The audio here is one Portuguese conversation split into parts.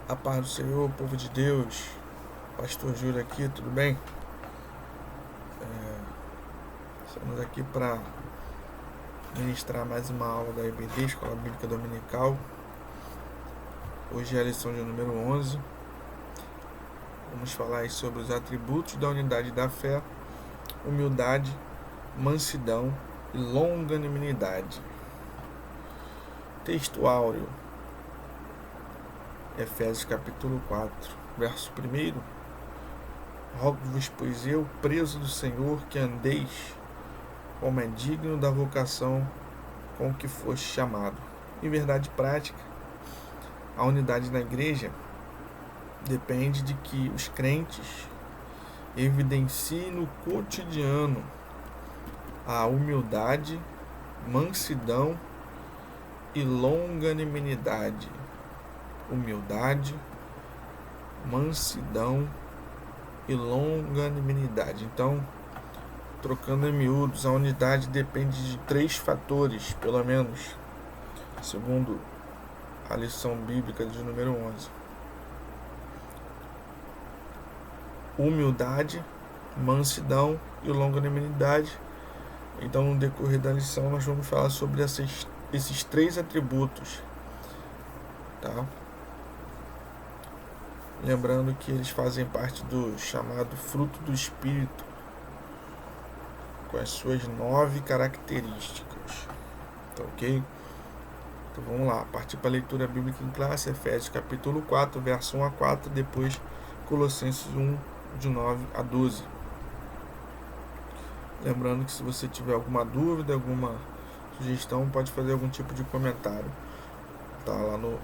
A paz do Senhor, povo de Deus, Pastor Júlio aqui, tudo bem? Estamos aqui para ministrar mais uma aula da EBD, Escola Bíblica Dominical. Hoje é a lição de número 11. Vamos falar aí sobre os atributos da unidade da fé, humildade, mansidão e longanimidade. Texto áureo, Efésios capítulo 4, verso 1. Rogo-vos, pois eu, preso do Senhor, que andeis como é digno da vocação com que foste chamado. Em verdade prática, a unidade na igreja depende de que os crentes evidenciem no cotidiano a humildade, mansidão e longanimidade. Humildade, mansidão e longanimidade. Então, trocando em miúdos, a unidade depende de 3 fatores, pelo menos, segundo a lição bíblica de número 11. Humildade, mansidão e longanimidade. Então, no decorrer da lição, nós vamos falar sobre esses 3 atributos, tá? Lembrando que eles fazem parte do chamado fruto do Espírito, com as suas 9 características. Tá ok? Então vamos lá, partir para a leitura bíblica em classe, Efésios capítulo 4, verso 1 a 4, depois Colossenses 1, de 9 a 12. Lembrando que se você tiver alguma dúvida, alguma sugestão, pode fazer algum tipo de comentário. Tá lá no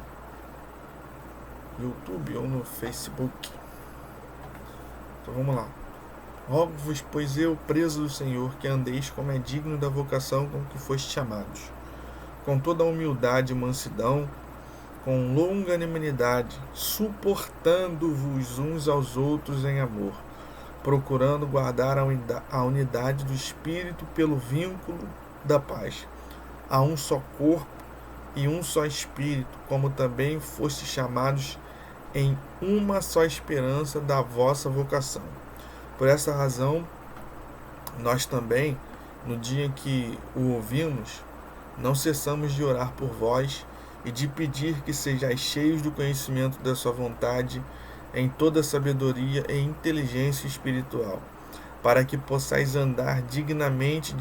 YouTube ou no Facebook. Então vamos lá. Rogo-vos, pois eu, preso do Senhor, que andeis como é digno da vocação com que fostes chamados, com toda a humildade e mansidão, com longanimidade, suportando-vos uns aos outros em amor, procurando guardar a unidade do Espírito pelo vínculo da paz. Há um só corpo e um só Espírito, como também fostes chamados em uma só esperança da vossa vocação. Por essa razão, nós também, no dia em que o ouvimos, não cessamos de orar por vós e de pedir que sejais cheios do conhecimento da sua vontade em toda sabedoria e inteligência espiritual, para que possais andar dignamente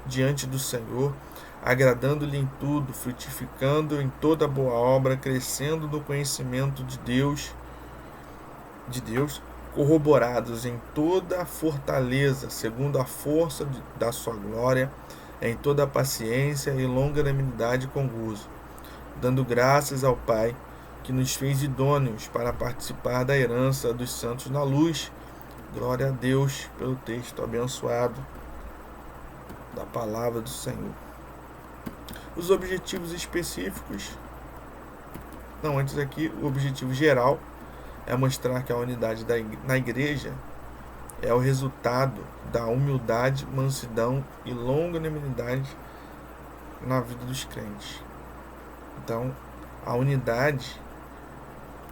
diante do Senhor, agradando-lhe em tudo, frutificando em toda boa obra, crescendo no conhecimento de Deus, corroborados em toda a fortaleza, segundo a força da sua glória, em toda a paciência e longanimidade com gozo, dando graças ao Pai, que nos fez idôneos para participar da herança dos santos na luz. Glória a Deus pelo texto abençoado da palavra do Senhor. Os objetivos específicos. Antes aqui, o objetivo geral é mostrar que a unidade na igreja é o resultado da humildade, mansidão e longanimidade na vida dos crentes. Então, a unidade,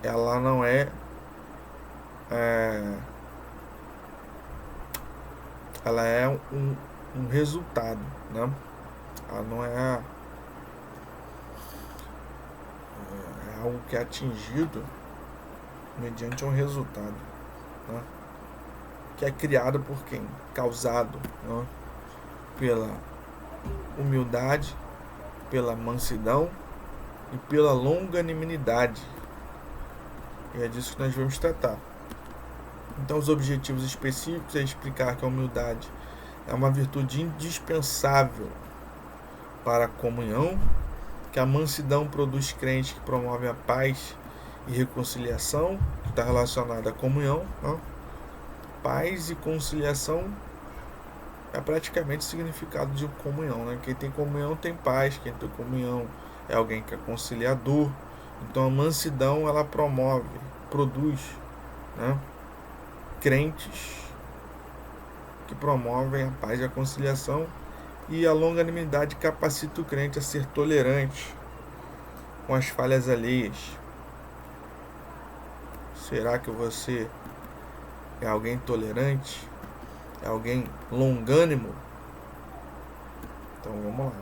ela não ela é um resultado, né? Ela não é algo que é atingido mediante um resultado, né? Que é criado por quem? Causado, né? Pela humildade, pela mansidão e pela longanimidade. E é disso que nós vamos tratar. Então, os objetivos específicos é explicar que a humildade é uma virtude indispensável para a comunhão, que a mansidão produz crentes que promovem a paz e reconciliação, que está relacionada à comunhão, né? Paz e conciliação é praticamente o significado de comunhão, né? Quem tem comunhão tem paz, quem tem comunhão é alguém que é conciliador. Então a mansidão, ela produz, né, crentes que promovem a paz e a conciliação, e a longanimidade capacita o crente a ser tolerante com as falhas alheias. Será que você é alguém tolerante? É alguém longânimo? Então vamos lá.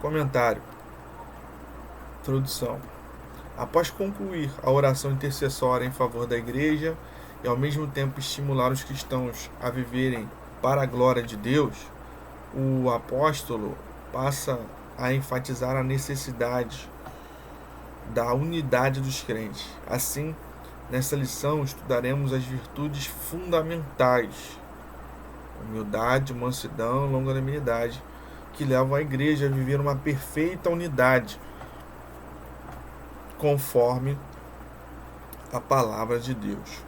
Comentário. Introdução. Após concluir a oração intercessória em favor da igreja e ao mesmo tempo estimular os cristãos a viverem para a glória de Deus, o apóstolo passa a enfatizar a necessidade da unidade dos crentes. Assim, nessa lição estudaremos as virtudes fundamentais: humildade, mansidão, longanimidade, que levam a igreja a viver uma perfeita unidade, conforme a palavra de Deus.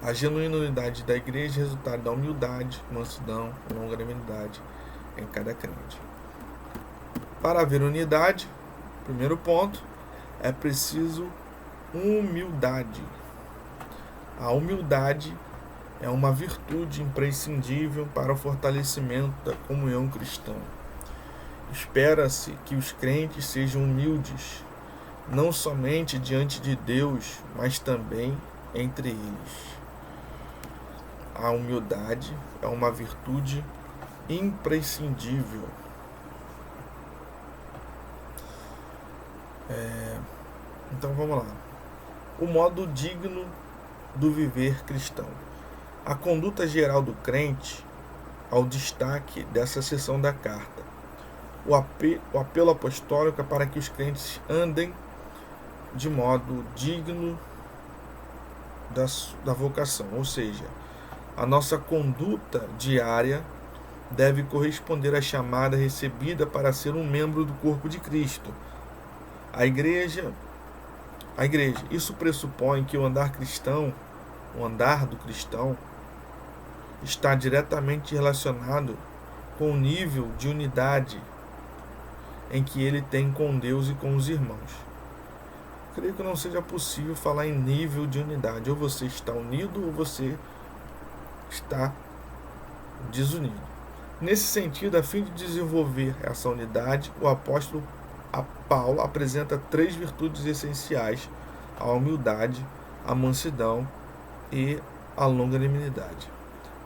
A genuína unidade da igreja é resultado da humildade, mansidão, longanimidade em cada crente. Para haver unidade, primeiro ponto, é preciso humildade. A humildade é uma virtude imprescindível para o fortalecimento da comunhão cristã. Espera-se que os crentes sejam humildes, não somente diante de Deus, mas também entre eles. A humildade é uma virtude imprescindível. Então vamos lá. O modo digno do viver cristão. A conduta geral do crente ao destaque dessa seção da carta. O apelo apostólico é para que os crentes andem de modo digno da vocação, ou seja, a nossa conduta diária deve corresponder à chamada recebida para ser um membro do corpo de Cristo. A igreja, isso pressupõe que o andar do cristão, está diretamente relacionado com o nível de unidade em que ele tem com Deus e com os irmãos. Creio que não seja possível falar em nível de unidade. Ou você está unido ou você está desunido. Nesse sentido, a fim de desenvolver essa unidade, o apóstolo Paulo apresenta 3 virtudes essenciais: a humildade, a mansidão e a longanimidade.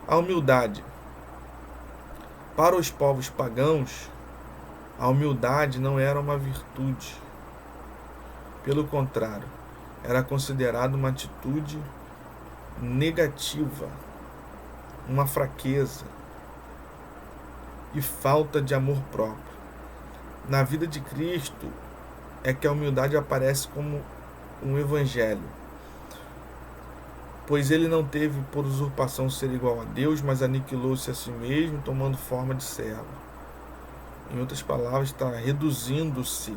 A humildade. Para os povos pagãos, a humildade não era uma virtude. Pelo contrário, era considerada uma atitude negativa, uma fraqueza e falta de amor próprio. Na vida de Cristo é que a humildade aparece como um evangelho, pois ele não teve por usurpação ser igual a Deus, mas aniquilou-se a si mesmo, tomando forma de servo. Em outras palavras, está reduzindo-se.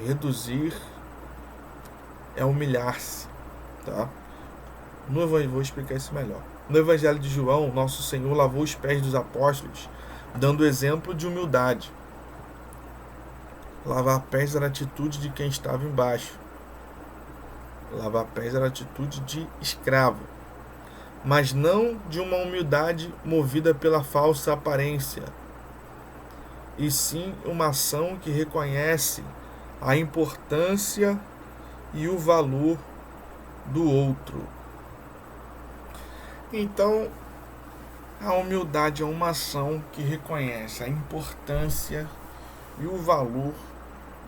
Reduzir é humilhar-se, tá? Vou explicar isso melhor. No Evangelho de João, nosso Senhor lavou os pés dos apóstolos, dando exemplo de humildade. Lavar pés era a atitude de quem estava embaixo. Lavar pés era a atitude de escravo, mas não de uma humildade movida pela falsa aparência, e sim uma ação que reconhece a importância e o valor do outro. Então, a humildade é uma ação que reconhece a importância e o valor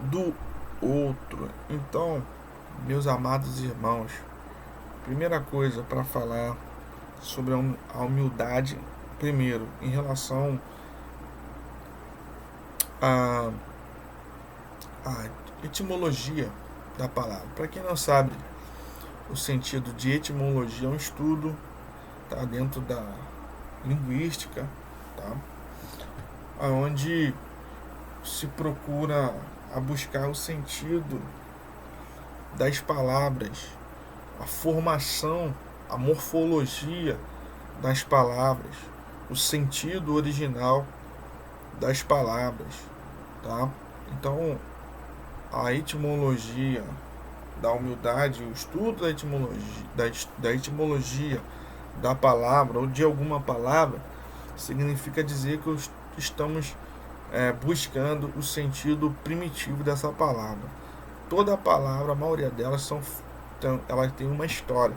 do outro. Então, meus amados irmãos, primeira coisa para falar sobre a humildade, primeiro, em relação à etimologia da palavra. Para quem não sabe, o sentido de etimologia é um estudo, tá, dentro da linguística, tá, onde se procura a buscar o sentido das palavras, a formação, a morfologia das palavras, o sentido original das palavras, tá? Então, a etimologia da humildade, o estudo da etimologia da palavra ou de alguma palavra, significa dizer que estamos buscando o sentido primitivo dessa palavra. Toda a palavra, a maioria delas ela tem uma história.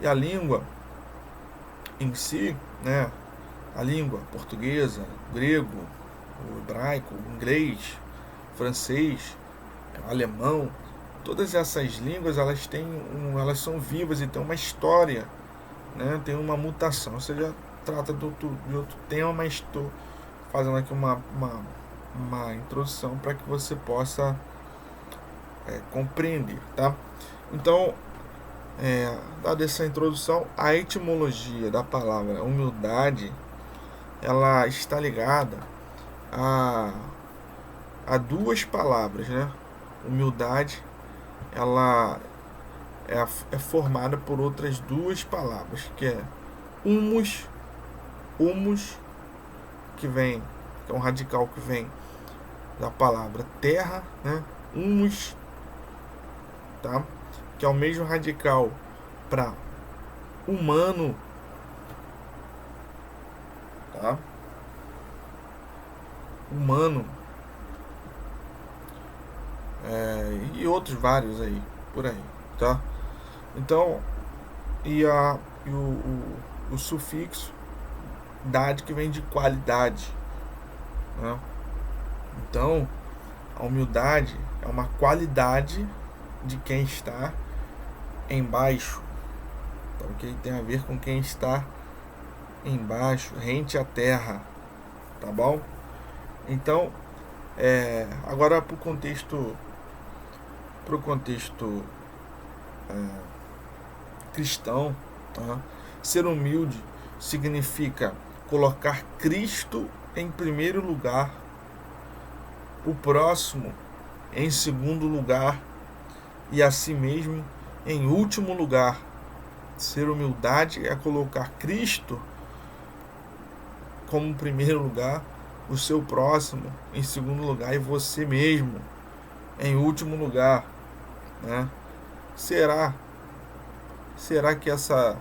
E a língua em si, né, a língua portuguesa, o grego, o hebraico, o inglês, o francês, o alemão, todas essas línguas elas são vivas e têm uma história, né, tem uma mutação. Você já trata de outro tema, mas estou fazendo aqui uma introdução para que você possa compreender, tá? Então, dada essa introdução, a etimologia da palavra humildade, ela está ligada a duas palavras, né? Humildade, ela é formada por outras duas palavras, que é humus, que é um radical que vem da palavra terra, né? Humus, tá? Que é o mesmo radical para humano, tá? Humano, e outros vários aí, por aí, tá? Então, o sufixo dade, que vem de qualidade, né? Então, a humildade é uma qualidade de quem está embaixo, tá? Que tem a ver com quem está embaixo, rente à terra, tá bom? Então, agora para o contexto cristão, tá? Ser humilde significa colocar Cristo em primeiro lugar, o próximo em segundo lugar e a si mesmo em último lugar. Ser humildade é colocar Cristo como primeiro lugar, o seu próximo em segundo lugar e você mesmo em último lugar, né? Será que essa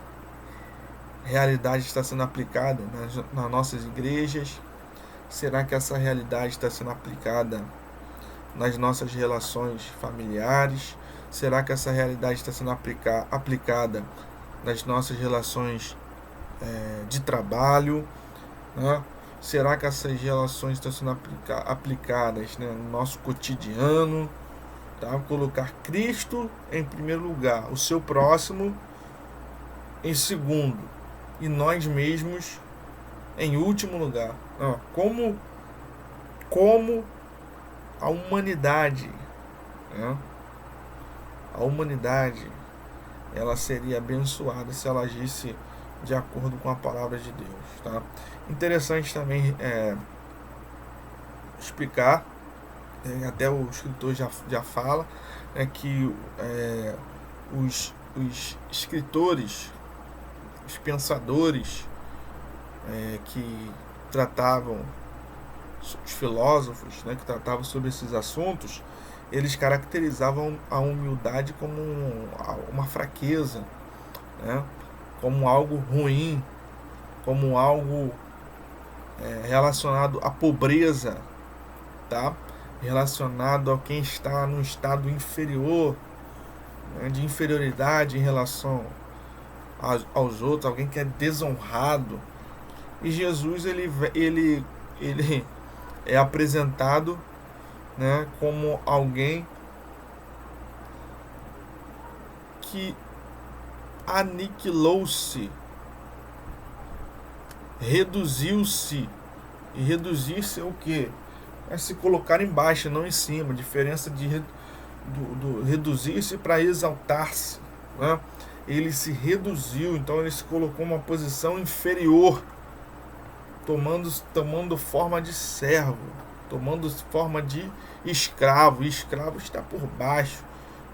realidade está sendo aplicada nas nossas igrejas? Será que essa realidade está sendo aplicada nas nossas relações familiares? Será que essa realidade está sendo aplicada nas nossas relações de trabalho, né? Será que essas relações estão sendo aplicadas, né, no nosso cotidiano? Tá? Colocar Cristo em primeiro lugar, o seu próximo em segundo e nós mesmos em último lugar. Como a humanidade, né? A humanidade, ela seria abençoada se ela agisse de acordo com a palavra de Deus, tá? Interessante também explicar, até o escritor já fala, que os escritores, os pensadores que tratavam, os filósofos, né, que tratavam sobre esses assuntos, eles caracterizavam a humildade como uma fraqueza, né, como algo ruim, como algo relacionado à pobreza, tá? Relacionado a quem está num estado inferior, né, de inferioridade em relação aos outros, alguém que é desonrado. E Jesus ele é apresentado, né, como alguém que aniquilou-se, reduziu-se. E reduzir-se é o quê? É se colocar embaixo, não em cima. Diferença do reduzir-se para exaltar-se, né? Ele se reduziu, então ele se colocou numa posição inferior, tomando forma de servo, tomando forma de escravo. E escravo está por baixo,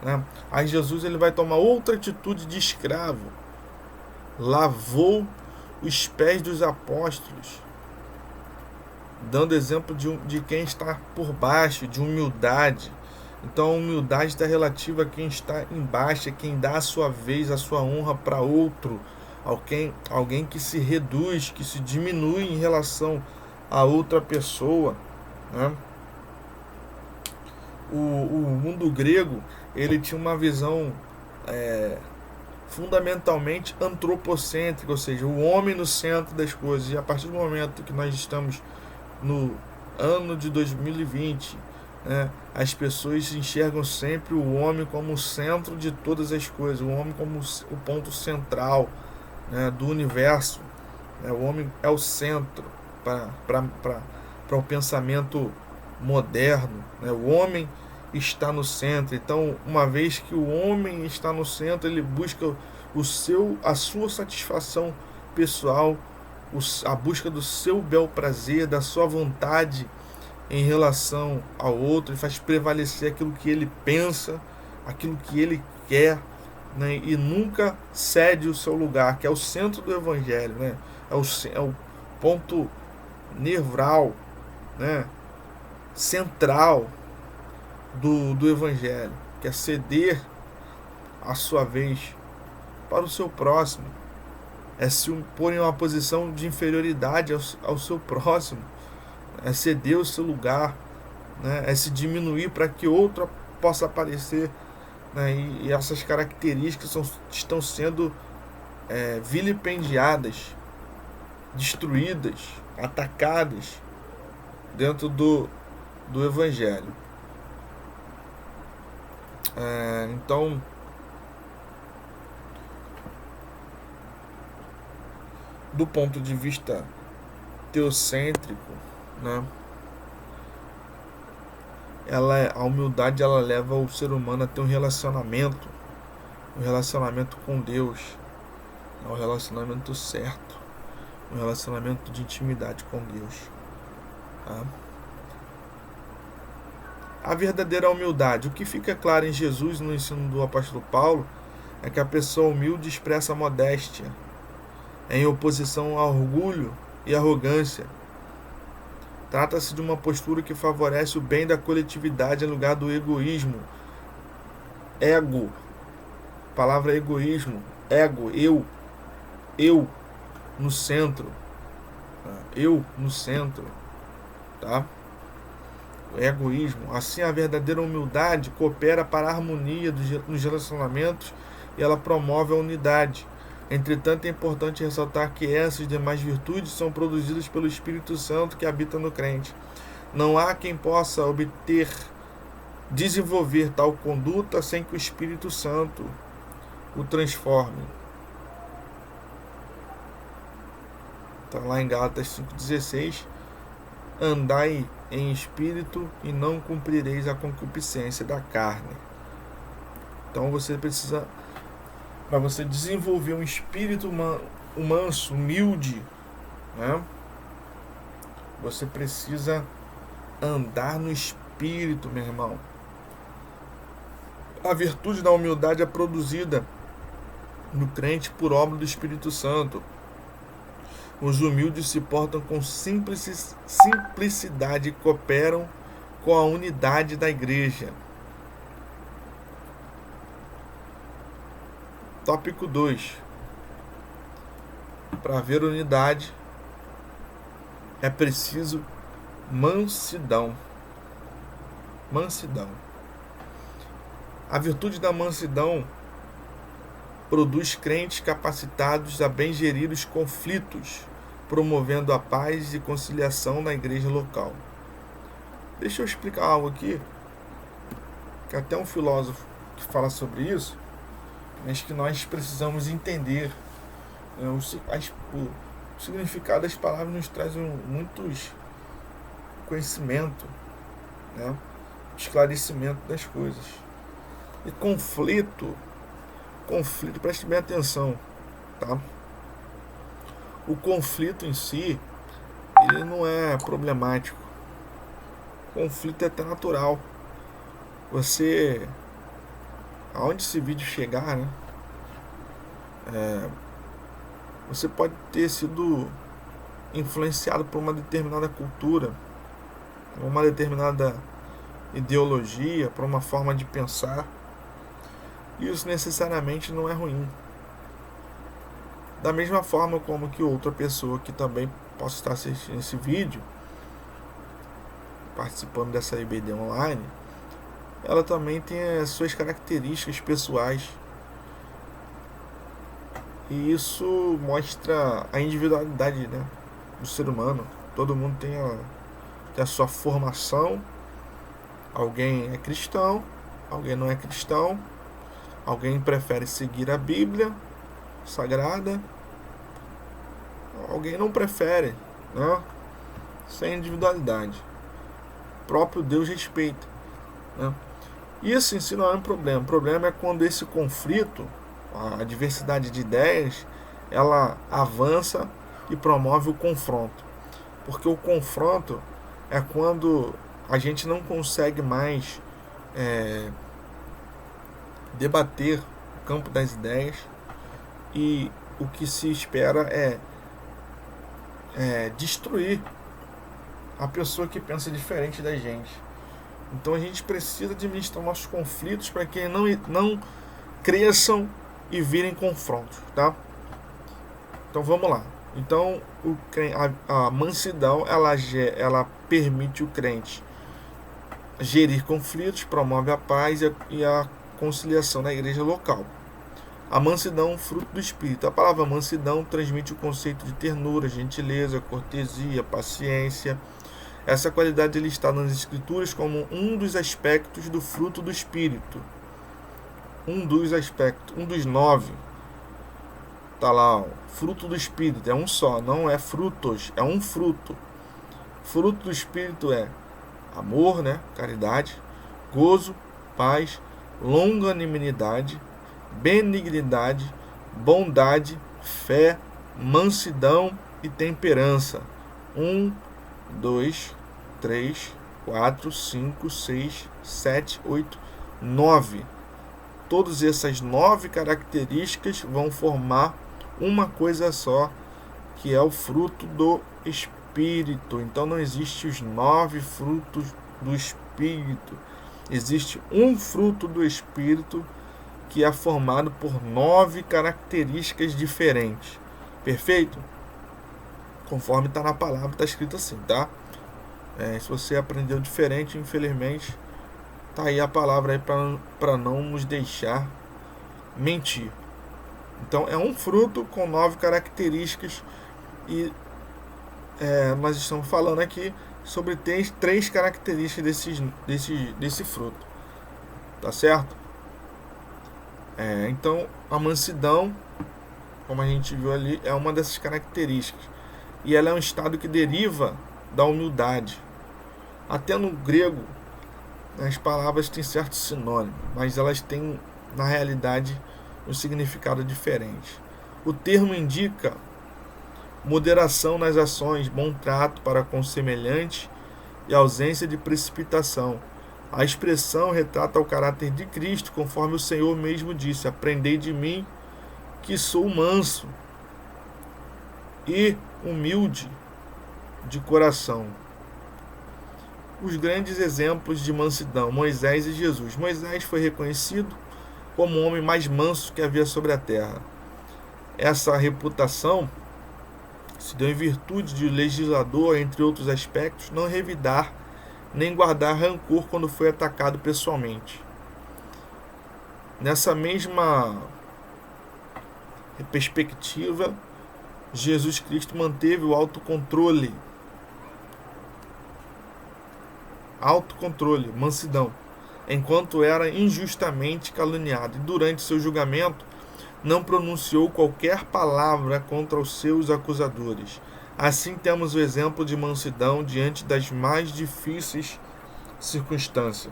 né? Aí Jesus ele vai tomar outra atitude de escravo. Lavou os pés dos apóstolos, dando exemplo de quem está por baixo, de humildade. Então a humildade está relativa a quem está embaixo, a quem dá a sua vez, a sua honra para outro, alguém que se reduz, que se diminui em relação a outra pessoa, né? O mundo grego, ele tinha uma visão fundamentalmente antropocêntrica, ou seja, o homem no centro das coisas. E a partir do momento que nós estamos no ano de 2020, né, as pessoas enxergam sempre o homem como o centro de todas as coisas, o homem como o ponto central, né, do universo, né, o homem é o centro para o pensamento moderno, né, o homem está no centro. Então, uma vez que o homem está no centro, ele busca a sua satisfação pessoal, a busca do seu bel prazer, da sua vontade em relação ao outro, ele faz prevalecer aquilo que ele pensa, aquilo que ele quer, né, e nunca cede o seu lugar, que é o centro do evangelho, né, é o ponto nerval, né, central do evangelho, que é ceder a sua vez para o seu próximo, é se pôr em uma posição de inferioridade ao seu próximo, é ceder o seu lugar, né, é se diminuir para que outro possa aparecer, né, e essas características estão sendo vilipendiadas, destruídas, atacadas dentro do evangelho. Então, do ponto de vista teocêntrico, né, a humildade ela leva o ser humano a ter um relacionamento com Deus, um relacionamento certo, um relacionamento de intimidade com Deus, tá? A verdadeira humildade, o que fica claro em Jesus no ensino do apóstolo Paulo, é que a pessoa humilde expressa modéstia, em oposição ao orgulho e arrogância. Trata-se de uma postura que favorece o bem da coletividade em lugar do egoísmo. Ego, palavra egoísmo, ego, eu no centro, tá? O egoísmo. Assim, a verdadeira humildade coopera para a harmonia nos relacionamentos e ela promove a unidade. Entretanto, é importante ressaltar que essas demais virtudes são produzidas pelo Espírito Santo que habita no crente. Não há quem possa desenvolver tal conduta sem que o Espírito Santo o transforme. Está lá em Gálatas 5,16. Andai em espírito e não cumprireis a concupiscência da carne. Então você precisa, para você desenvolver um espírito manso, humilde, né, você precisa andar no espírito, meu irmão. A virtude da humildade é produzida no crente por obra do Espírito Santo. Os humildes se portam com simplicidade e cooperam com a unidade da igreja. Tópico 2. Para haver unidade é preciso mansidão. Mansidão. A virtude da mansidão produz crentes capacitados a bem gerir os conflitos, promovendo a paz e conciliação na igreja local. Deixa eu explicar algo aqui, que até um filósofo que fala sobre isso, mas que nós precisamos entender. O significado das palavras nos traz muitos conhecimento, né? Esclarecimento das coisas. E conflito, preste bem atenção, tá? O conflito em si, ele não é problemático. O conflito é até natural. Aonde esse vídeo chegar, né? Você pode ter sido influenciado por uma determinada cultura, por uma determinada ideologia, por uma forma de pensar. Isso necessariamente não é ruim. Da mesma forma como que outra pessoa que também possa estar assistindo esse vídeo participando dessa IBD online, ela também tem as suas características pessoais. E isso mostra a individualidade, né, do ser humano. Todo mundo tem a sua formação. Alguém é cristão, alguém não é cristão, alguém prefere seguir a Bíblia Sagrada, alguém não prefere, né? Sem individualidade. O próprio Deus respeita, né? Isso em si não é um problema. O problema é quando esse conflito, a diversidade de ideias, ela avança e promove o confronto. Porque o confronto é quando a gente não consegue mais debater o campo das ideias, e o que se espera é destruir a pessoa que pensa diferente da gente. Então a gente precisa administrar nossos conflitos para que não cresçam e virem confrontos, tá? Então vamos lá. Então a mansidão ela permite o crente gerir conflitos, promove a paz e a conciliação na igreja local. A mansidão, fruto do Espírito. A palavra mansidão transmite o conceito de ternura, gentileza, cortesia, paciência. Essa qualidade é listada nas Escrituras como um dos aspectos do fruto do Espírito. Um dos 9. Está lá, fruto do Espírito. É um só, não é frutos, é um fruto. Fruto do Espírito é amor, né? Caridade, gozo, paz, longanimidade, benignidade, bondade, fé, mansidão e temperança. 1, 2, 3, 4, 5, 6, 7, 8, 9. Todas essas 9 características vão formar uma coisa só, que é o fruto do Espírito. Então não existe os 9 frutos do Espírito. Existe um fruto do Espírito que é formado por 9 características diferentes. Perfeito? Conforme está na palavra, está escrito assim, tá? Se você aprendeu diferente, infelizmente, tá aí a palavra aí para não nos deixar mentir. Então é um fruto com 9 características, e nós estamos falando aqui sobre 3 características desse fruto. Tá certo? Então a mansidão, como a gente viu ali, é uma dessas características. E ela é um estado que deriva da humildade. Até no grego, as palavras têm certo sinônimo, mas elas têm, na realidade, um significado diferente. O termo indica moderação nas ações, bom trato para com semelhante e ausência de precipitação. A expressão retrata o caráter de Cristo, conforme o Senhor mesmo disse: aprendei de mim, que sou manso e humilde de coração. Os grandes exemplos de mansidão: Moisés e Jesus. Moisés foi reconhecido como o homem mais manso que havia sobre a terra. Essa reputação se deu em virtude de o legislador, entre outros aspectos, não revidar nem guardar rancor quando foi atacado pessoalmente. Nessa mesma perspectiva, Jesus Cristo manteve o autocontrole, mansidão, enquanto era injustamente caluniado, e durante seu julgamento não pronunciou qualquer palavra contra os seus acusadores. Assim temos o exemplo de mansidão diante das mais difíceis circunstâncias.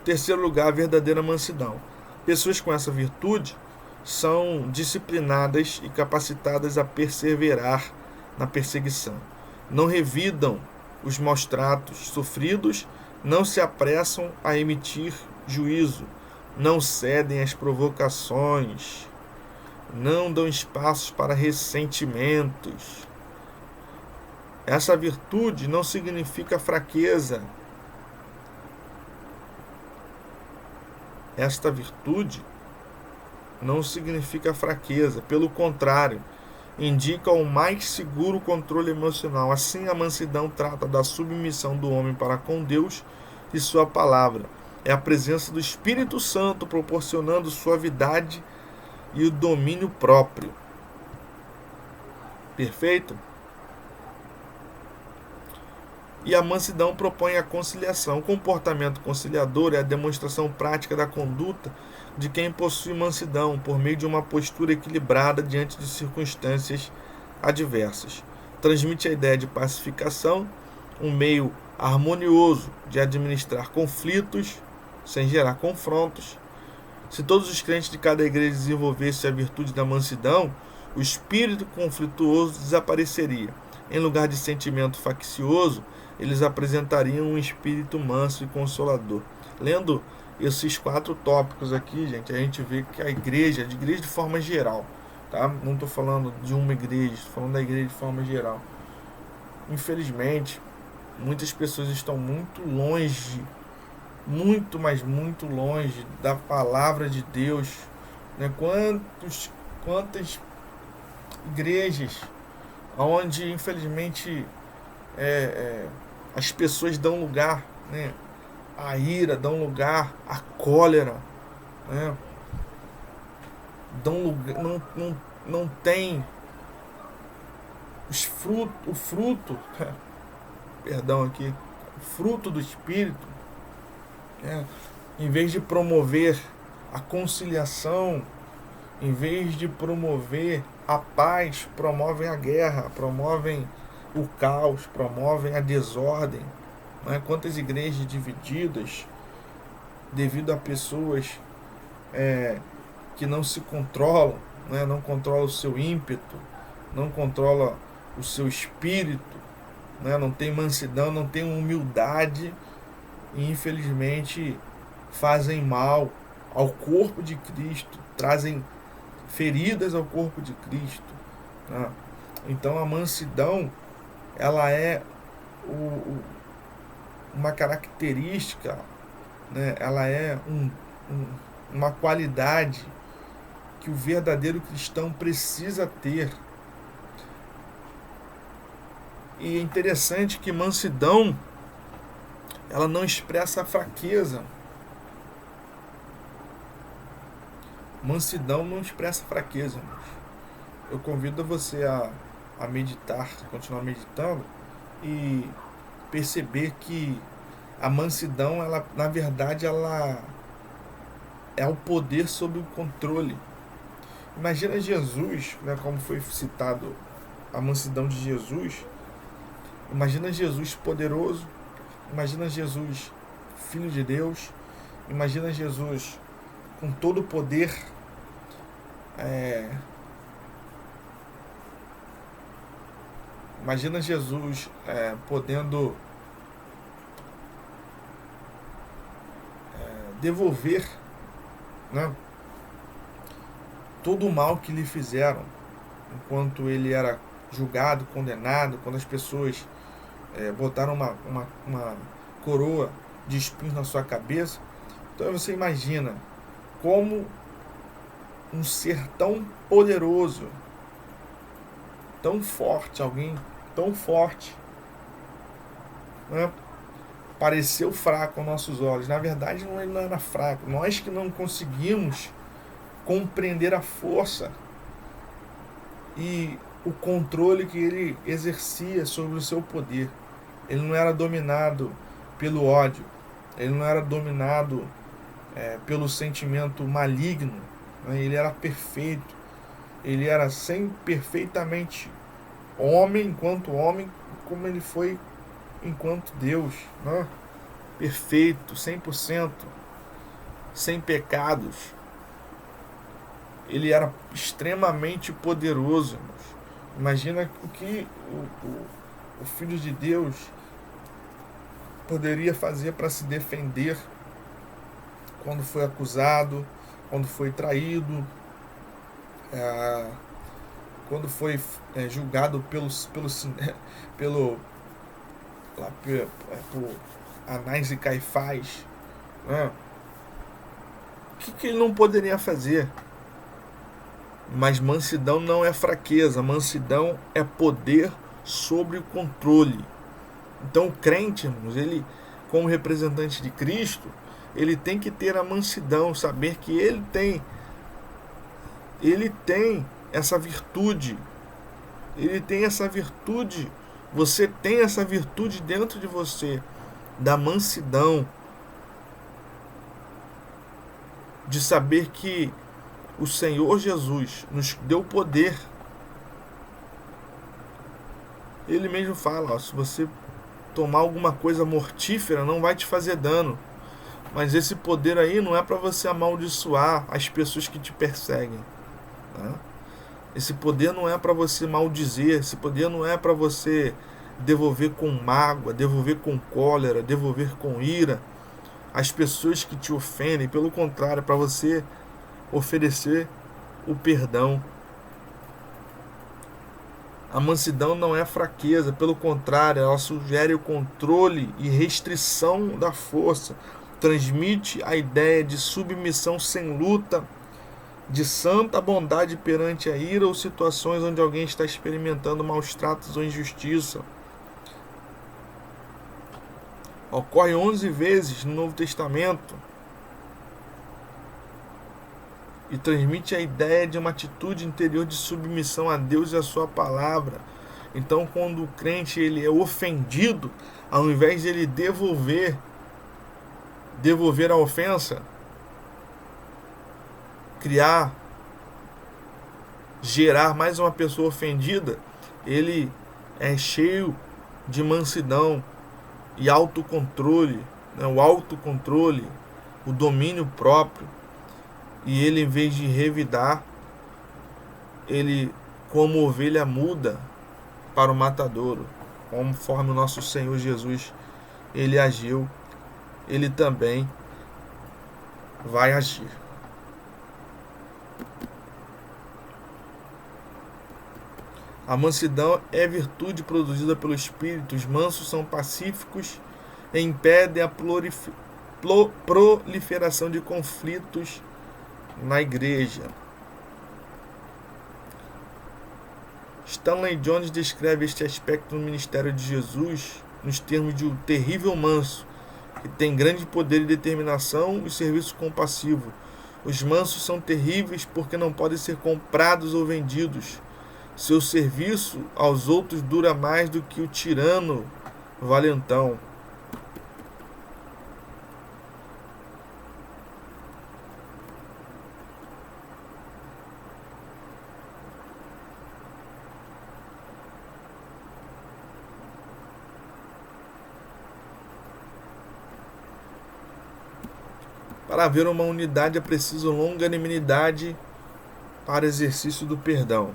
Terceiro lugar, a verdadeira mansidão. Pessoas com essa virtude são disciplinadas e capacitadas a perseverar na perseguição. Não revidam os maus tratos sofridos, não se apressam a emitir juízo, não cedem às provocações, não dão espaços para ressentimentos. Essa virtude não significa fraqueza. Esta virtude não significa fraqueza, pelo contrário, indica o mais seguro controle emocional. Assim, a mansidão trata da submissão do homem para com Deus e sua palavra. É a presença do Espírito Santo proporcionando suavidade e o domínio próprio. Perfeito? E a mansidão propõe a conciliação. O comportamento conciliador é a demonstração prática da conduta de quem possui mansidão, por meio de uma postura equilibrada diante de circunstâncias adversas. Transmite a ideia de pacificação, um meio harmonioso de administrar conflitos sem gerar confrontos. Se todos os crentes de cada igreja desenvolvessem a virtude da mansidão, o espírito conflituoso desapareceria. Em lugar de sentimento faccioso, eles apresentariam um espírito manso e consolador. Lendo esses 4 tópicos aqui, gente, a gente vê que a igreja de forma geral, tá? Não estou falando de uma igreja, estou falando da igreja de forma geral. Infelizmente, muitas pessoas estão muito longe, muito, mas muito longe da palavra de Deus, né? Quantas igrejas onde, infelizmente, as pessoas dão lugar, né, à ira, dão lugar à cólera, né, dão lugar, não tem o fruto, perdão aqui, o fruto do Espírito, né, em vez de promover a conciliação, em vez de promover a paz, promovem a guerra, promovem o caos, promovem a desordem. Né? Quantas igrejas divididas devido a pessoas que não se controlam, né? Não controlam o seu ímpeto, não controlam o seu espírito, né? Não tem mansidão, não tem humildade e infelizmente fazem mal ao corpo de Cristo, trazem feridas ao corpo de Cristo, né? Então a mansidão, ela é uma característica, né? Ela é uma qualidade que o verdadeiro cristão precisa ter. E é interessante que mansidão, ela não expressa fraqueza. Mansidão não expressa fraqueza, irmãos. Eu convido você a meditar, continuar meditando e perceber que a mansidão, ela, na verdade, ela é o poder sobre o controle. Imagina Jesus, né, como foi citado a mansidão de Jesus. Imagina Jesus poderoso, imagina Jesus filho de Deus, imagina Jesus com todo o poder, imagina Jesus podendo devolver, né, todo o mal que lhe fizeram enquanto ele era julgado, condenado, quando as pessoas botaram uma coroa de espinhos na sua cabeça. Então você imagina como um ser tão poderoso, tão forte, alguém tão forte, né, pareceu fraco aos nossos olhos. Na verdade, ele não era fraco. Nós que não conseguimos compreender a força e o controle que ele exercia sobre o seu poder. Ele não era dominado pelo ódio, ele não era dominado pelo sentimento maligno, né? Ele era perfeito, ele era perfeitamente homem, enquanto homem, como ele foi enquanto Deus, né? Perfeito, 100%, sem pecados. Ele era extremamente poderoso, irmãos. Imagina o que o Filho de Deus poderia fazer para se defender quando foi acusado, quando foi traído, quando foi julgado por Anás e Caifás, né? O que ele não poderia fazer? Mas mansidão não é fraqueza, mansidão é poder sobre o controle. Então o crente, irmãos, ele, como representante de Cristo, ele tem que ter a mansidão, saber que ele tem essa virtude. Ele tem essa virtude. Você tem essa virtude dentro de você, da mansidão, de saber que o Senhor Jesus nos deu poder. Ele mesmo fala, ó, se você tomar alguma coisa mortífera, não vai te fazer dano. Mas esse poder aí não é para você amaldiçoar as pessoas que te perseguem. Tá? Esse poder não é para você maldizer. Esse poder não é para você devolver com mágoa, devolver com cólera, devolver com ira as pessoas que te ofendem. Pelo contrário, é para você oferecer o perdão. A mansidão não é fraqueza, pelo contrário, ela sugere o controle e restrição da força. Transmite a ideia de submissão sem luta, de santa bondade perante a ira ou situações onde alguém está experimentando maus tratos ou injustiça. Ocorre 11 vezes no Novo Testamento e transmite a ideia de uma atitude interior de submissão a Deus e a sua palavra. Então, quando o crente ele é ofendido, ao invés de ele devolver a ofensa, gerar mais uma pessoa ofendida, ele é cheio de mansidão e autocontrole, né? O autocontrole, o domínio próprio. E ele, em vez de revidar, ele, como ovelha muda para o matadouro, conforme o nosso Senhor Jesus, ele agiu, ele também vai agir. A mansidão é virtude produzida pelo Espírito. Os mansos são pacíficos e impedem a proliferação de conflitos na igreja. Stanley Jones descreve este aspecto no ministério de Jesus nos termos de um terrível manso, que tem grande poder e determinação e serviço compassivo. Os mansos são terríveis porque não podem ser comprados ou vendidos. Seu serviço aos outros dura mais do que o tirano valentão. Para haver uma unidade é preciso longanimidade para exercício do perdão.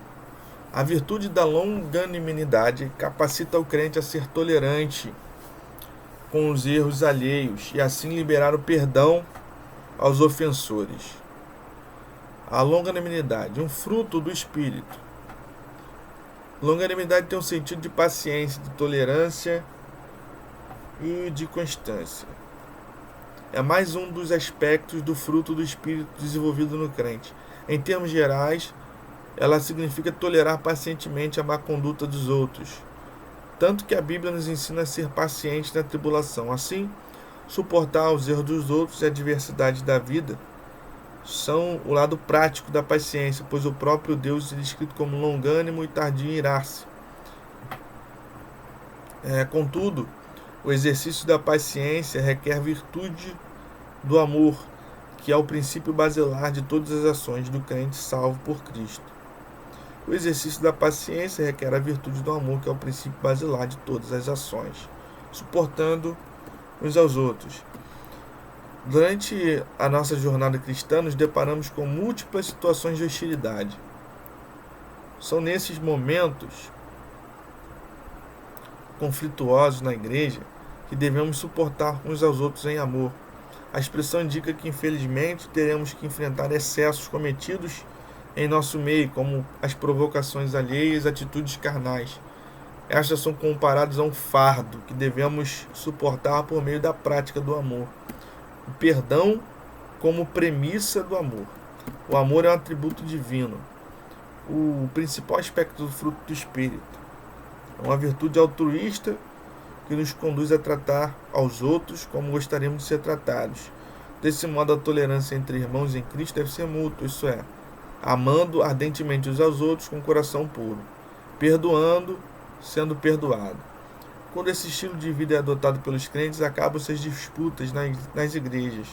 A virtude da longanimidade capacita o crente a ser tolerante com os erros alheios e assim liberar o perdão aos ofensores. A longanimidade, um fruto do Espírito. Longanimidade tem um sentido de paciência, de tolerância e de constância. É mais um dos aspectos do fruto do Espírito desenvolvido no crente. Em termos gerais, ela significa tolerar pacientemente a má conduta dos outros. Tanto que a Bíblia nos ensina a ser pacientes na tribulação. Assim, suportar os erros dos outros e a adversidade da vida são o lado prático da paciência, pois o próprio Deus é descrito como longânimo e tardio em irar-se. Contudo, o exercício da paciência requer virtude do amor, que é o princípio basilar de todas as ações do crente salvo por Cristo. O exercício da paciência requer a virtude do amor, que é o princípio basilar de todas as ações, suportando uns aos outros. Durante a nossa jornada cristã, nos deparamos com múltiplas situações de hostilidade. São nesses momentos conflituosos na igreja que devemos suportar uns aos outros em amor. A expressão indica que, infelizmente, teremos que enfrentar excessos cometidos em nosso meio, como as provocações alheias e atitudes carnais. Estas são comparadas a um fardo que devemos suportar por meio da prática do amor. O perdão como premissa do amor. O amor é um atributo divino. o principal aspecto do fruto do Espírito. É uma virtude altruísta que nos conduz a tratar aos outros como gostaríamos de ser tratados. Desse modo, a tolerância entre irmãos em Cristo deve ser mútua, isso é, amando ardentemente uns aos outros com coração puro, perdoando, sendo perdoado. Quando esse estilo de vida é adotado pelos crentes, acabam-se as disputas nas igrejas.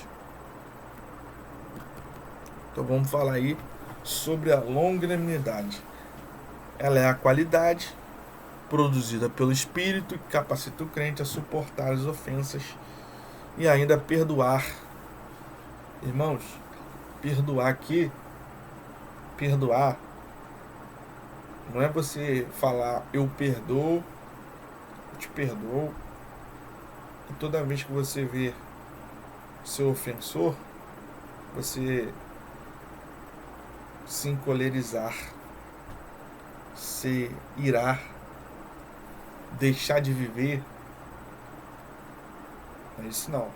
Então vamos falar aí sobre a longanimidade. Ela é a qualidade produzida pelo Espírito que capacita o crente a suportar as ofensas e ainda perdoar. Irmãos, perdoar não é você falar eu perdoo, eu te perdoo, e toda vez que você vê seu ofensor, você se encolerizar, se irar, deixar de viver. Não é isso não.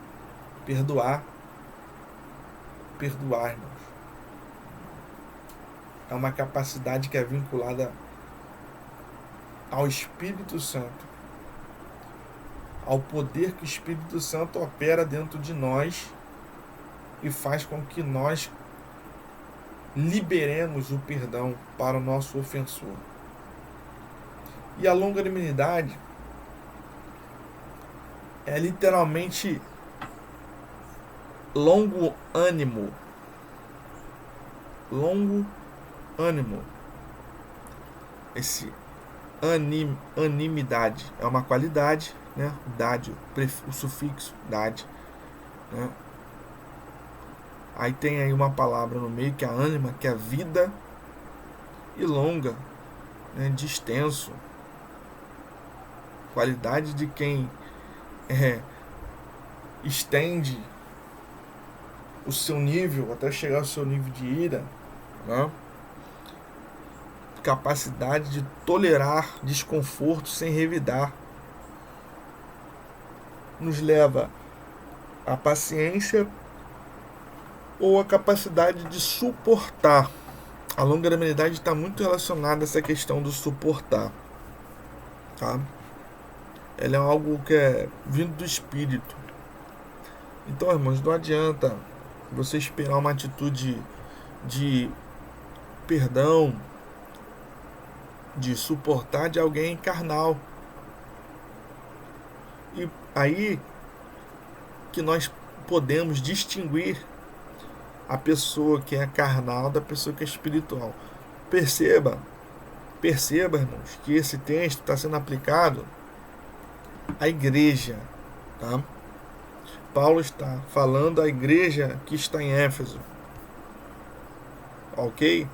Perdoar, irmãos, é uma capacidade que é vinculada ao Espírito Santo, ao poder que o Espírito Santo opera dentro de nós e faz com que nós liberemos o perdão para o nosso ofensor. E a longanimidade é literalmente longo ânimo. Longo ânimo. Esse animidade é uma qualidade, né? Dade, o sufixo dade, né? Aí tem aí uma palavra no meio que é ânima, que é vida, e longa, né? De extenso. Qualidade de quem estende o seu nível até chegar ao seu nível de ira, né? Capacidade de tolerar desconforto sem revidar. Nos leva à paciência ou a capacidade de suportar. A longanimidade está muito relacionada a essa questão do suportar, tá? Ela é algo que é vindo do Espírito. Então, irmãos, não adianta você esperar uma atitude de perdão, de suportar de alguém carnal. E aí que nós podemos distinguir a pessoa que é carnal da pessoa que é espiritual. Perceba, irmãos, que esse texto está sendo aplicado à igreja, tá? Paulo está falando à igreja que está em Éfeso, ok?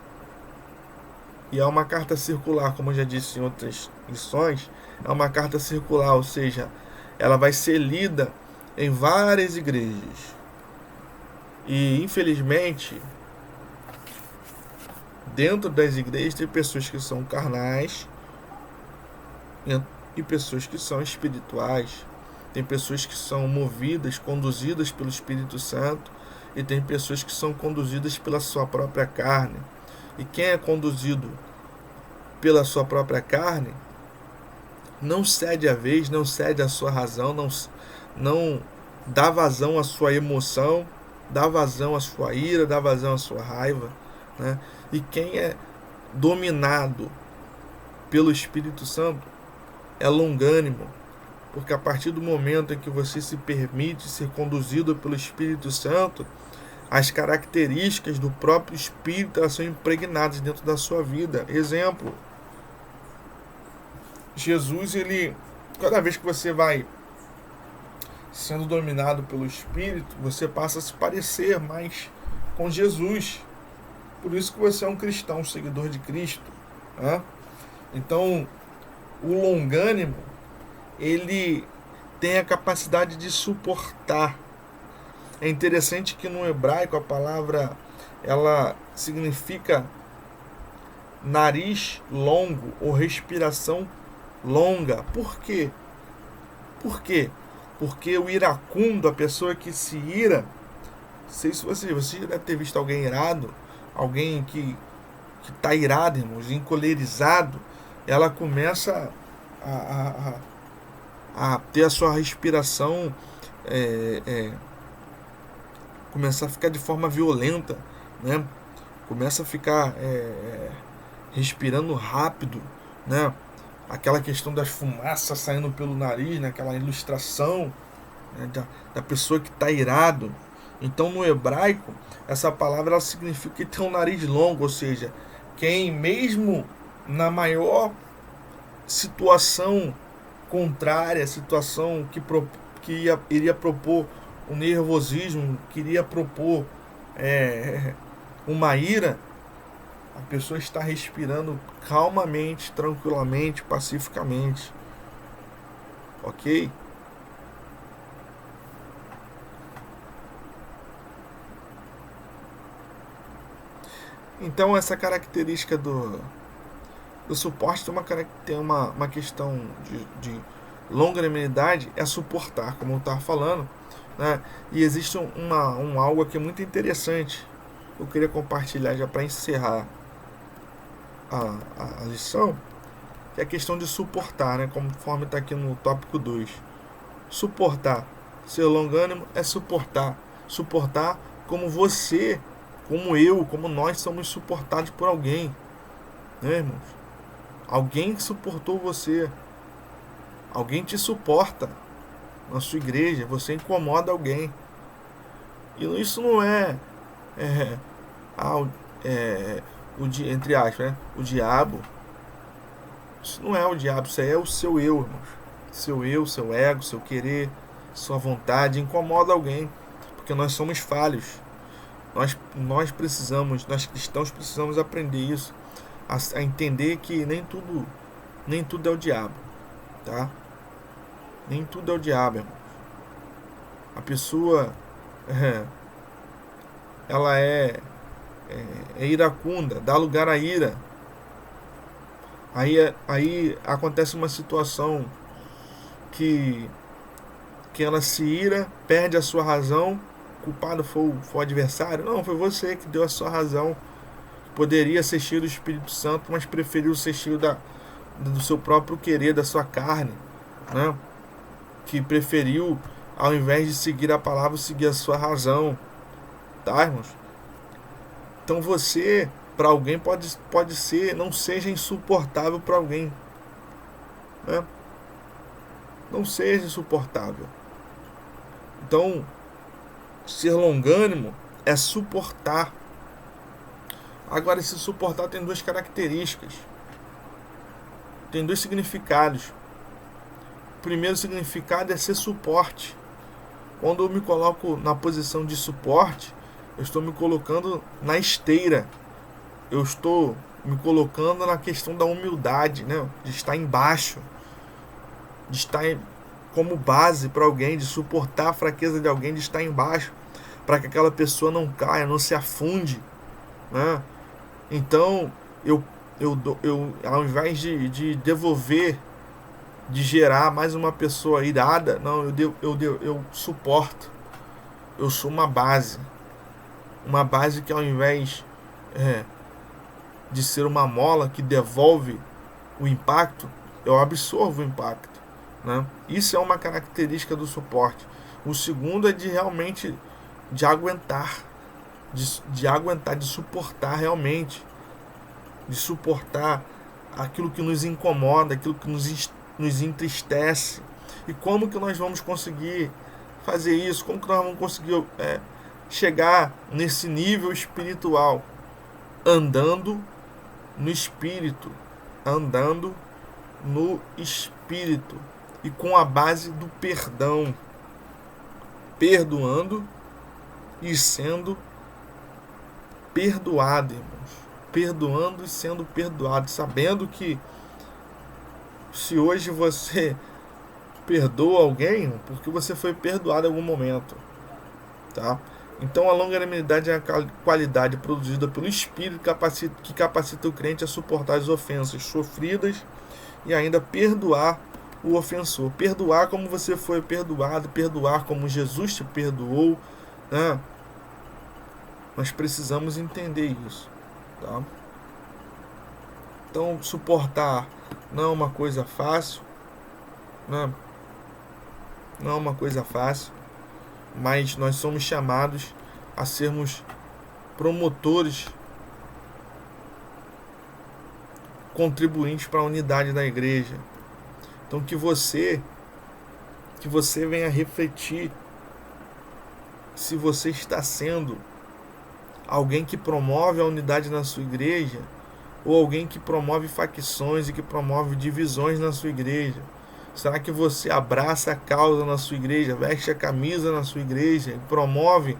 E é uma carta circular, como eu já disse em outras lições, é uma carta circular, ou seja, ela vai ser lida em várias igrejas. E, infelizmente, dentro das igrejas tem pessoas que são carnais e pessoas que são espirituais. Tem pessoas que são movidas, conduzidas pelo Espírito Santo, e tem pessoas que são conduzidas pela sua própria carne. E quem é conduzido pela sua própria carne não cede a vez, não cede a sua razão, não dá vazão à sua emoção, dá vazão à sua ira, dá vazão à sua raiva, né? E quem é dominado pelo Espírito Santo é longânimo, porque a partir do momento em que você se permite ser conduzido pelo Espírito Santo, as características do próprio Espírito elas são impregnadas dentro da sua vida. Exemplo, Jesus, cada vez que você vai sendo dominado pelo Espírito, você passa a se parecer mais com Jesus. Por isso que você é um cristão, um seguidor de Cristo, né? Então, o longânimo, ele tem a capacidade de suportar. É interessante que no hebraico a palavra ela significa nariz longo ou respiração longa. Por quê? Porque o iracundo, a pessoa que se ira, não sei se você já deve ter visto alguém irado, alguém que que está irado, irmãos, encolerizado, ela começa a ter a sua respiração começar a ficar de forma violenta, né? Começa a ficar respirando rápido, né? Aquela questão das fumaças saindo pelo nariz, né? Aquela ilustração, né? da pessoa que está irado. Então, no hebraico, essa palavra ela significa que tem um nariz longo, ou seja, quem mesmo na maior situação contrária, situação que iria propor um nervosismo, queria propor uma ira, a pessoa está respirando calmamente, tranquilamente, pacificamente. Ok? Então essa característica do suporte tem uma questão de longanimidade, é suportar, como eu estava falando, né? E existe algo aqui muito interessante. Eu queria compartilhar já para encerrar a lição, que é a questão de suportar, né? Conforme está aqui no tópico 2. Suportar. Ser longânimo é suportar. Suportar como você, como eu, como nós somos suportados por alguém. Né, irmãos? Alguém que suportou você. Alguém te suporta na sua igreja. Você incomoda alguém. E isso não entre aspas, né? O diabo. Isso não é o diabo, isso aí é o seu eu, irmãos. Seu eu, seu ego, seu querer, sua vontade, incomoda alguém. Porque nós somos falhos. Nós cristãos precisamos aprender isso. A entender que nem tudo é o diabo. Tá? Nem tudo é o diabo, irmãos. A pessoa ela é iracunda, dá lugar à ira. Aí acontece uma situação que ela se ira, perde a sua razão. O culpado foi o adversário? Não, foi você que deu a sua razão. Poderia ser cheio do Espírito Santo, mas preferiu ser cheio do seu próprio querer, da sua carne, né? Que preferiu, ao invés de seguir a palavra, seguir a sua razão. Tá, irmãos? Então você, para alguém, pode ser, não seja insuportável para alguém, né? Não seja insuportável. Então, ser longânimo é suportar. Agora, esse suportar tem duas características. Tem dois significados. O primeiro significado é ser suporte. Quando eu me coloco na posição de suporte, eu estou me colocando na esteira. Eu estou me colocando na questão da humildade, né? De estar embaixo. De estar como base para alguém, de suportar a fraqueza de alguém, de estar embaixo, para que aquela pessoa não caia, não se afunde, né? Então, eu ao invés de devolver, de gerar mais uma pessoa irada, não, eu suporto. Eu sou uma base que, ao invés de ser uma mola que devolve o impacto, eu absorvo o impacto, né? Isso é uma característica do suporte. O segundo é de realmente de aguentar, de suportar realmente, de suportar aquilo que nos incomoda, aquilo que nos entristece. E como que nós vamos conseguir fazer isso? Como que nós vamos conseguir chegar nesse nível espiritual? Andando no Espírito. Andando no Espírito. E com a base do perdão. Perdoando e sendo perdoado, irmãos. Perdoando e sendo perdoado. Sabendo que se hoje você perdoa alguém, porque você foi perdoado em algum momento, tá? Então a longanimidade é a qualidade produzida pelo Espírito que capacita o crente a suportar as ofensas sofridas e ainda perdoar o ofensor. Perdoar como você foi perdoado, perdoar como Jesus te perdoou, né? Nós precisamos entender isso, tá? Então, suportar não é uma coisa fácil, né? Não é uma coisa fácil, mas nós somos chamados a sermos promotores, contribuintes para a unidade da igreja. Então que você venha refletir se você está sendo alguém que promove a unidade na sua igreja ou alguém que promove facções e que promove divisões na sua igreja. Será que você abraça a causa na sua igreja, veste a camisa na sua igreja, e promove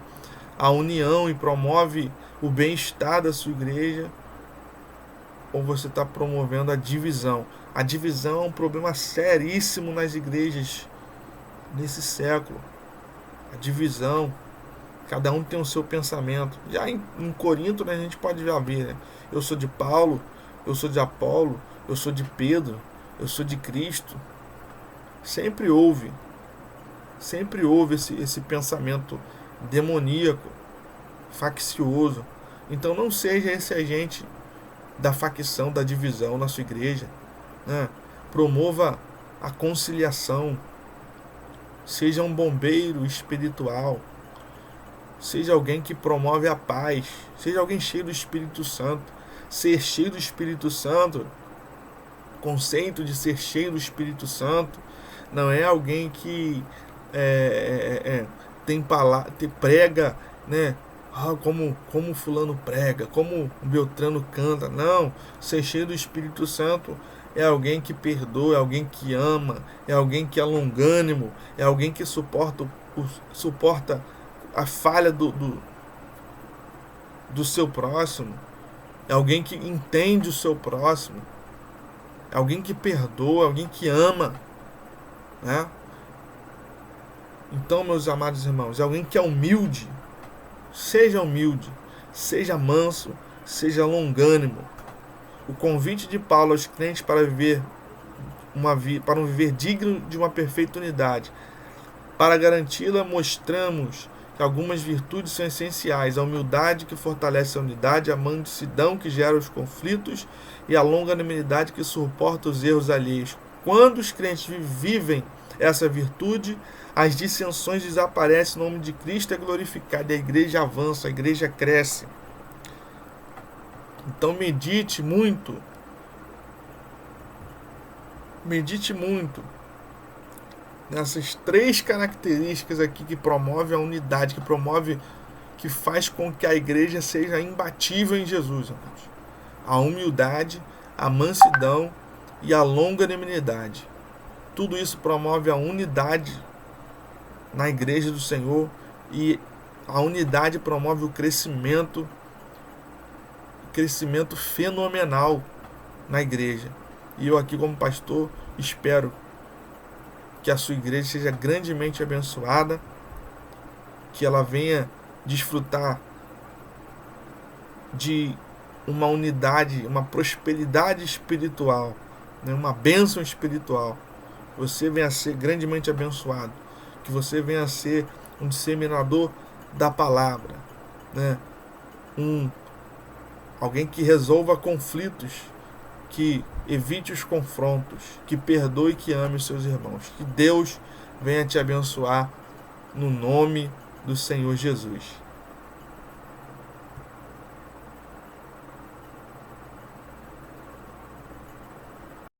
a união e promove o bem-estar da sua igreja? Ou você está promovendo a divisão? A divisão é um problema seríssimo nas igrejas nesse século. A divisão, cada um tem o seu pensamento. Já em Corinto, né, a gente pode já ver, né? Eu sou de Paulo, eu sou de Apolo, eu sou de Pedro, eu sou de Cristo. Sempre houve esse pensamento demoníaco, faccioso. Então não seja esse agente da facção, da divisão na sua igreja, né? Promova a conciliação. Seja um bombeiro espiritual. Seja alguém que promove a paz. Seja alguém cheio do Espírito Santo. Ser cheio do Espírito Santo, o conceito de ser cheio do Espírito Santo, não é alguém que prega, né? Como fulano prega, como o Beltrano canta. Não, ser cheio do Espírito Santo é alguém que perdoa, é alguém que ama, é alguém que é longânimo, é alguém que suporta a falha do seu próximo, é alguém que entende o seu próximo, é alguém que perdoa, é alguém que ama, né? Então, meus amados irmãos, é alguém que é humilde. Seja humilde, seja manso, seja longânimo. O convite de Paulo aos crentes para um viver digno de uma perfeita unidade. Para garanti-la, mostramos que algumas virtudes são essenciais: a humildade, que fortalece a unidade, a mansidão, que gera os conflitos, e a longanimidade, que suporta os erros alheios. Quando os crentes vivem essa virtude, as dissensões desaparecem, o nome de Cristo é glorificado, a igreja avança, a igreja cresce. Então medite muito nessas 3 características aqui que promovem a unidade, que faz com que a igreja seja imbatível em Jesus, irmãos. A humildade, a mansidão e a longanimidade. Tudo isso promove a unidade na igreja do Senhor, e a unidade promove o crescimento fenomenal na igreja. E eu aqui, como pastor, espero que a sua igreja seja grandemente abençoada, que ela venha desfrutar de uma unidade, uma prosperidade espiritual, né? Uma bênção espiritual. Você venha a ser grandemente abençoado, que você venha a ser um disseminador da palavra, né? Alguém que resolva conflitos, que evite os confrontos, que perdoe e que ame os seus irmãos. Que Deus venha te abençoar no nome do Senhor Jesus.